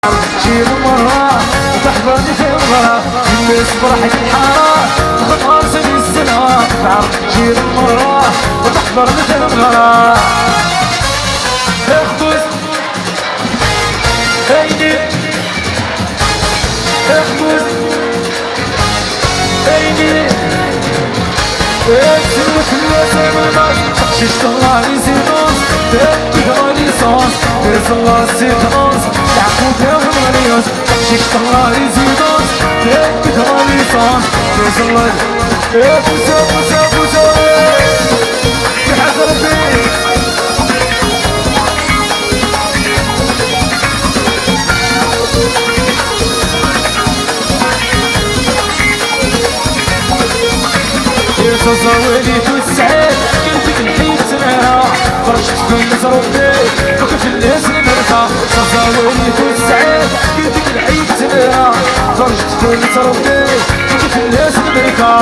شي مرة وتحضرني في الغرام الناس فرحت الحارة تاخد راسي بالسلام شي مرة وتحضرني في الغرام اخبز هيني اخبز هيني اكسر في الوسط والناس ششت الله يزيدوس تبقى غالي صوص بيز الله سيدوس يعقوب يا غاليوس ششت الله يزيدوس تبقى غالي صوص بيز الله فوزا فوزا فوزا في حضر فيك تصوري تسعد قلبك الحين سنها فرشت في النظر فيك وكيف الناس المرضى تصوري تسعد قلبك الحين سنها فرشت في النظر فيك وكيف الناس المرضى